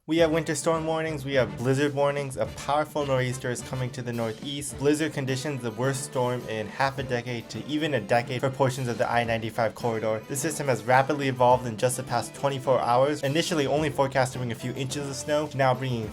We have winter storm warnings, we have blizzard warnings, a powerful nor'easter is coming to the northeast, blizzard conditions, the worst storm in half a decade to even a decade for portions of the I-95 corridor. The system has rapidly evolved in just the past 24 hours, initially only forecast to bring a few inches of snow, now bringing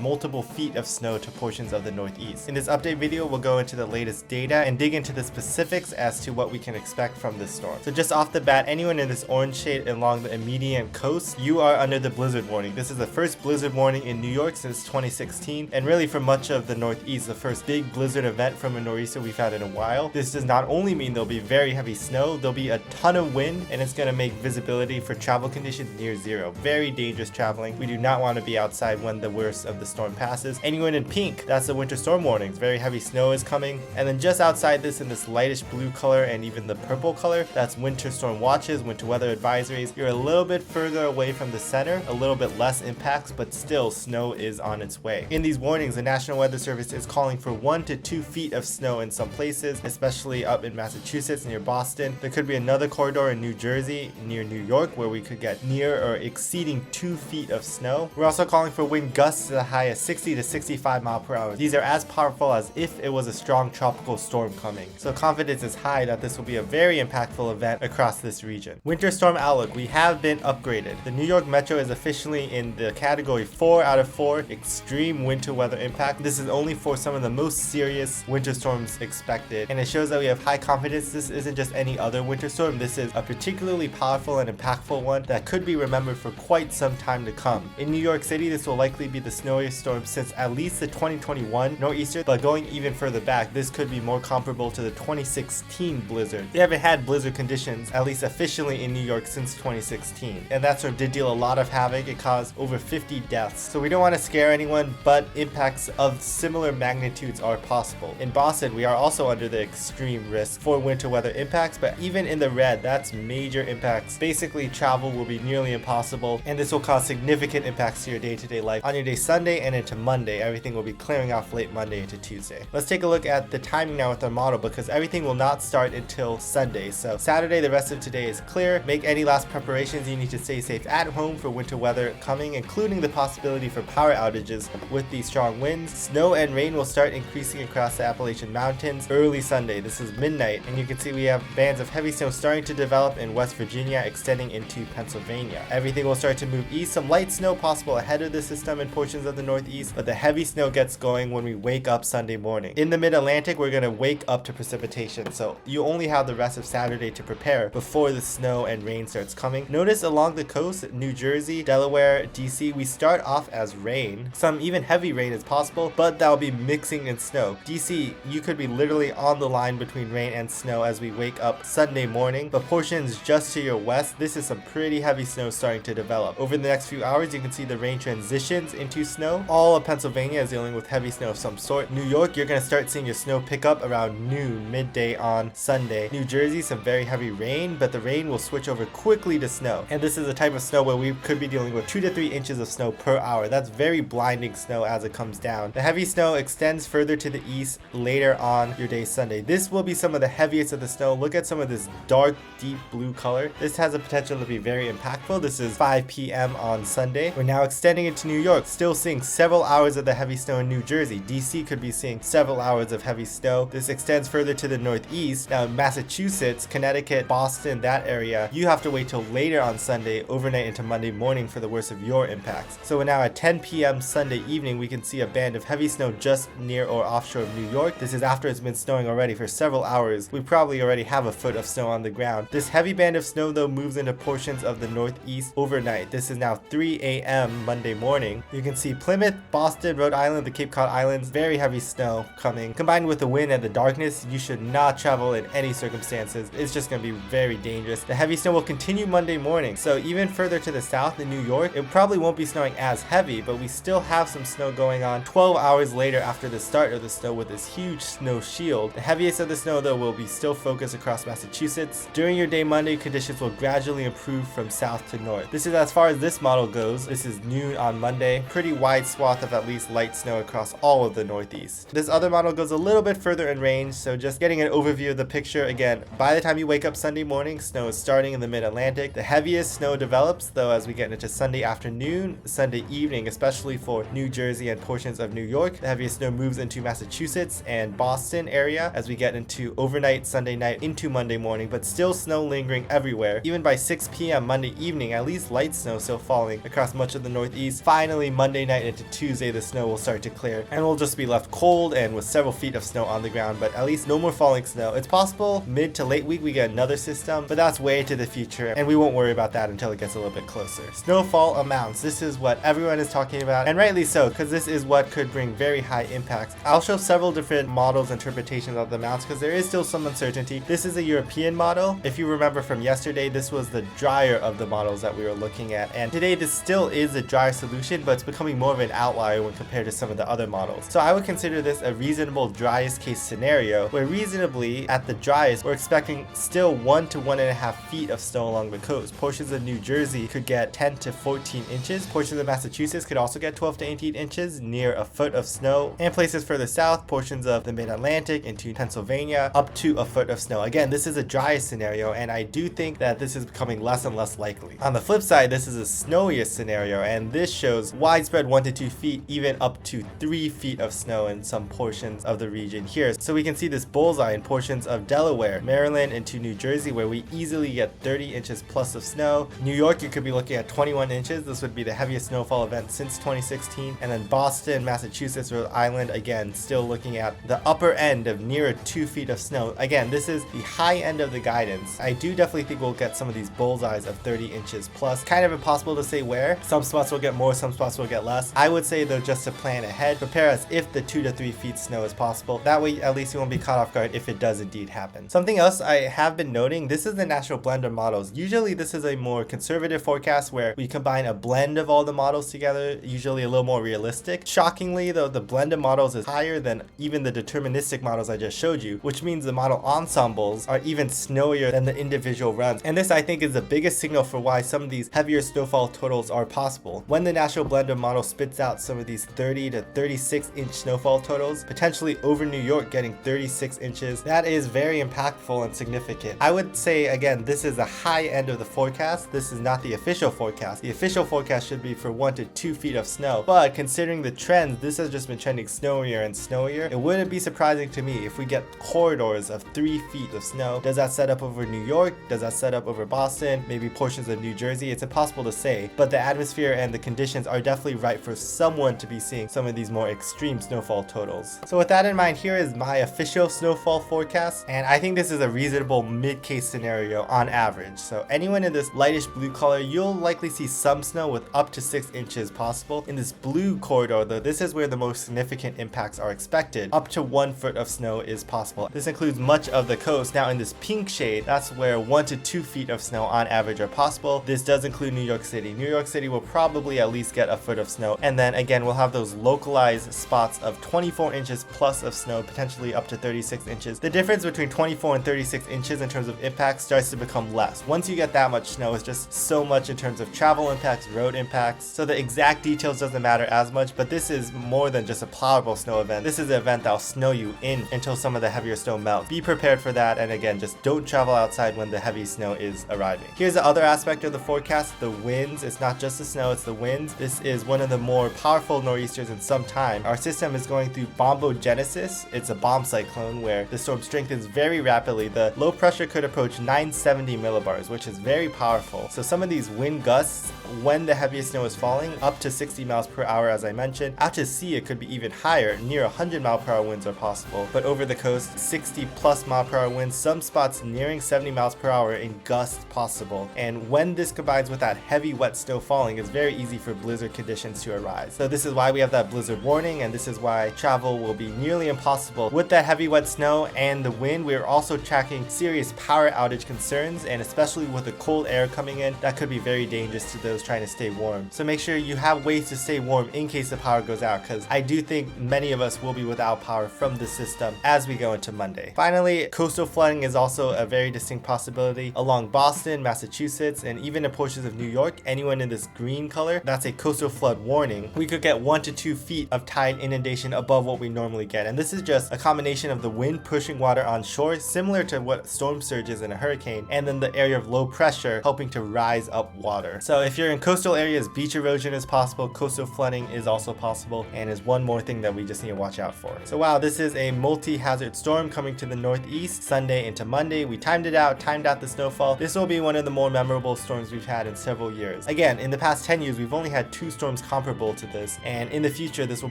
multiple feet of snow to portions of the northeast. In this update video, we'll go into the latest data and dig into the specifics as to what we can expect from this storm. So just off the bat, anyone in this orange shade along the immediate coast, you are under the blizzard warning. This is the first blizzard warning in New York since 2016, and really for much of the northeast, the first big blizzard event from a nor'easter we've had in a while. This does not only mean there'll be very heavy snow, there'll be a ton of wind, and it's going to make visibility for travel conditions near zero. Very dangerous traveling. We do not want to be outside when the worst of the storm passes. Anyone in pink, that's the winter storm warnings. Very heavy snow is coming. And then just outside this in this lightish blue color and even the purple color, that's winter storm watches, winter weather advisories. You're a little bit further away from the center, a little bit less impacts, but still snow is on its way. In these warnings, the National Weather Service is calling for 1 to 2 feet of snow in some places, especially up in Massachusetts near Boston. There could be another corridor in New Jersey near New York where we could get near or exceeding 2 feet of snow. We're also calling for wind gusts to the high of 60 to 65 miles per hour. These are as powerful as if it was a strong tropical storm coming. So confidence is high that this will be a very impactful event across this region. Winter storm outlook, we have been upgraded. The New York Metro is officially in the category 4 out of 4 extreme winter weather impact. This is only for some of the most serious winter storms expected, and it shows that we have high confidence. This isn't just any other winter storm. This is a particularly powerful and impactful one that could be remembered for quite some time to come. In New York City, this will likely be the snowiest storm since at least the 2021 nor'easter, but going even further back, this could be more comparable to the 2016 blizzard. They haven't had blizzard conditions, at least officially in New York, since 2016, and that storm did deal a lot of havoc. It caused over 50 deaths. So we don't want to scare anyone, but impacts of similar magnitudes are possible. In Boston, we are also under the extreme risk for winter weather impacts, but even in the red, that's major impacts. Basically, travel will be nearly impossible, and this will cause significant impacts to your day-to-day life. On your day Sunday and into Monday, everything will be clearing off late Monday into Tuesday. Let's take a look at the timing now with our model, because everything will not start until Sunday. So Saturday, the rest of today is clear. Make any last preparations. You need to stay safe at home for winter weather coming, including the possibility for power outages with these strong winds. Snow and rain will start increasing across the Appalachian Mountains early Sunday. This is midnight, and you can see we have bands of heavy snow starting to develop in West Virginia, extending into Pennsylvania. Everything will start to move east. Some light snow possible ahead of the system in portions of the northeast, but the heavy snow gets going when we wake up Sunday morning. In the mid-Atlantic, we're going to wake up to precipitation, so you only have the rest of Saturday to prepare before the snow and rain starts coming. Notice along the coast, New Jersey, Delaware, DC, we start off as rain. Some even heavy rain is possible, but that'll be mixing in snow. DC, you could be literally on the line between rain and snow as we wake up Sunday morning, but portions just to your west, this is some pretty heavy snow starting to develop. Over the next few hours, you can see the rain transitions into snow. All of Pennsylvania is dealing with heavy snow of some sort. New York, you're going to start seeing your snow pick up around noon, midday on Sunday. New Jersey, some very heavy rain, but the rain will switch over quickly to snow. And this is a type of snow where we could be dealing with 2 to 3 inches of snow per hour. That's very blinding snow as it comes down. The heavy snow extends further to the east later on your day Sunday. This will be some of the heaviest of the snow. Look at some of this dark, deep blue color. This has the potential to be very impactful. This is 5 p.m. on Sunday. We're now extending into New York, still seeing several hours of the heavy snow in New Jersey. DC could be seeing several hours of heavy snow. This extends further to the northeast. Now, Massachusetts, Connecticut, Boston, that area, you have to wait till later on Sunday, overnight into Monday morning for the worst of your impacts. So we're now at 10 p.m. Sunday evening, we can see a band of heavy snow just near or offshore of New York. This is after it's been snowing already for several hours. We probably already have a foot of snow on the ground. This heavy band of snow though moves into portions of the northeast overnight. This is now 3 a.m. Monday morning. You can see Plymouth, Boston, Rhode Island, the Cape Cod Islands, very heavy snow coming. Combined with the wind and the darkness, you should not travel in any circumstances. It's just going to be very dangerous. The heavy snow will continue Monday morning. So even further to the south in New York, it probably won't be snowing as heavy, but we still have some snow going on 12 hours later after the start of the snow with this huge snow shield. The heaviest of the snow though will be still focused across Massachusetts. During your day Monday, conditions will gradually improve from south to north. This is as far as this model goes. This is noon on Monday. Pretty wide swath of at least light snow across all of the northeast. This other model goes a little bit further in range, so just getting an overview of the picture. Again, by the time you wake up Sunday morning, snow is starting in the mid-Atlantic. The heaviest snow develops though as we get into Sunday afternoon, afternoon, Sunday evening, especially for New Jersey and portions of New York. The heaviest snow moves into Massachusetts and Boston area as we get into overnight Sunday night into Monday morning, but still snow lingering everywhere. Even by 6 p.m. Monday evening, at least light snow still falling across much of the Northeast. Finally, Monday night into Tuesday, the snow will start to clear and we'll just be left cold and with several feet of snow on the ground, but at least no more falling snow. It's possible mid to late week we get another system, but that's way to the future and we won't worry about that until it gets a little bit closer. Snowfall amounts. This is what everyone is talking about, and rightly so, because this is what could bring very high impacts. I'll show several different models, interpretations of the amounts, because there is still some uncertainty. This is a European model. If you remember from yesterday, this was the drier of the models that we were looking at, and today this still is a drier solution, but it's becoming more of an outlier when compared to some of the other models. So I would consider this a reasonable driest case scenario, where reasonably at the driest we're expecting still 1 to 1.5 feet of snow along the coast. Portions of New Jersey could get 10 to 14 inches. Portions of Massachusetts could also get 12 to 18 inches, near a foot of snow. And places further south, portions of the mid-Atlantic into Pennsylvania, up to a foot of snow. Again, this is a driest scenario, and I do think that this is becoming less and less likely. On the flip side, this is a snowiest scenario, and this shows widespread 1 to 2 feet, even up to 3 feet of snow in some portions of the region here. So we can see this bullseye in portions of Delaware, Maryland into New Jersey, where we easily get 30 inches plus of snow. New York, you could be looking at 21 inches. This would be the heaviest snowfall event since 2016. And then Boston, Massachusetts, Rhode Island, again, still looking at the upper end of near 2 feet of snow. Again, this is the high end of the guidance. I do definitely think we'll get some of these bullseyes of 30 inches plus. Kind of impossible to say where. Some spots will get more, some spots will get less. I would say though, just to plan ahead, prepare as if the 2 to 3 feet snow is possible. That way, at least you won't be caught off guard if it does indeed happen. Something else I have been noting, this is the National Blender models. Usually this is a more conservative forecast where we combine a blend of all the models together, usually a little more realistic. Shockingly though, the blended models is higher than even the deterministic models I just showed you, which means the model ensembles are even snowier than the individual runs. And this I think is the biggest signal for why some of these heavier snowfall totals are possible. When the National Blender model spits out some of these 30 to 36 inch snowfall totals, potentially over New York getting 36 inches, that is very impactful and significant. I would say again, this is the high end of the forecast. This is not the official forecast. The official forecast should be for 1 to 2 feet of snow, but considering the trends, this has just been trending snowier and snowier. It wouldn't be surprising to me if we get corridors of 3 feet of snow. Does that set up over New York? Does that set up over Boston? Maybe portions of New Jersey? It's impossible to say, but the atmosphere and the conditions are definitely right for someone to be seeing some of these more extreme snowfall totals. So with that in mind, here is my official snowfall forecast, and I think this is a reasonable mid-case scenario on average. So anyone in this lightish blue color, you'll likely see some snow with up to 6 inches possible. In this blue corridor though, this is where the most significant impacts are expected. Up to 1 foot of snow is possible. This includes much of the coast. Now in this pink shade, that's where 1 to 2 feet of snow on average are possible. This does include New York City. New York City will probably at least get a foot of snow, and then again we'll have those localized spots of 24 inches plus of snow, potentially up to 36 inches. The difference between 24 and 36 inches in terms of impact starts to become less. Once you get that much snow, it's just so much in terms of travel impacts, road impacts, so the exact details doesn't matter as much, but this is more than just a plowable snow event. This is an event that'll snow you in until some of the heavier snow melts. Be prepared for that, and again, just don't travel outside when the heavy snow is arriving. Here's the other aspect of the forecast, the winds. It's not just the snow, it's the winds. This is one of the more powerful nor'easters in some time. Our system is going through bombogenesis. It's a bomb cyclone where the storm strengthens very rapidly. The low pressure could approach 970 millibars, which is very powerful. So some of these wind gusts, when the heaviest snow is falling, up to 60 miles per hour as I mentioned. Out to sea it could be even higher, near 100 mile per hour winds are possible, but over the coast 60 plus mile per hour winds, some spots nearing 70 miles per hour in gusts possible. And when this combines with that heavy wet snow falling, it's very easy for blizzard conditions to arise. So this is why we have that blizzard warning, and this is why travel will be nearly impossible. With that heavy wet snow and the wind, we're also tracking serious power outage concerns, and especially with the cold air coming in, that could be very dangerous to those trying to stay warm. So make sure you have ways to stay warm in case the power goes out, because I do think many of us will be without power from the system as we go into Monday. Finally, coastal flooding is also a very distinct possibility along Boston, Massachusetts, and even in portions of New York. Anyone in this green color, that's a coastal flood warning. We could get 1 to 2 feet of tide inundation above what we normally get, and this is just a combination of the wind pushing water on shore, similar to what storm surge is in a hurricane, and then the area of low pressure helping to rise up water. So if you're in coastal areas is beach erosion is possible, coastal flooding is also possible, and is one more thing that we just need to watch out for. So wow, this is a multi-hazard storm coming to the northeast Sunday into Monday. We timed it out, timed out the snowfall. This will be one of the more memorable storms we've had in several years. Again, in the past 10 years, we've only had 2 storms comparable to this, and in the future, this will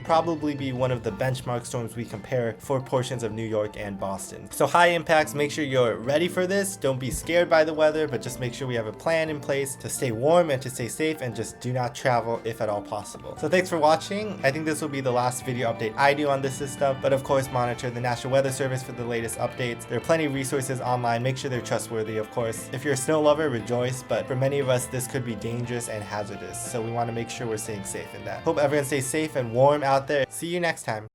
probably be one of the benchmark storms we compare for portions of New York and Boston. So high impacts, make sure you're ready for this. Don't be scared by the weather, but just make sure we have a plan in place to stay warm and to stay safe, and just do not travel if at all possible. So thanks for watching. I think this will be the last video update I do on this system, but of course monitor the National Weather Service for the latest updates. There are plenty of resources online. Make sure they're trustworthy, of course. If you're a snow lover, rejoice, but for many of us, this could be dangerous and hazardous. So we want to make sure we're staying safe in that. Hope everyone stays safe and warm out there. See you next time.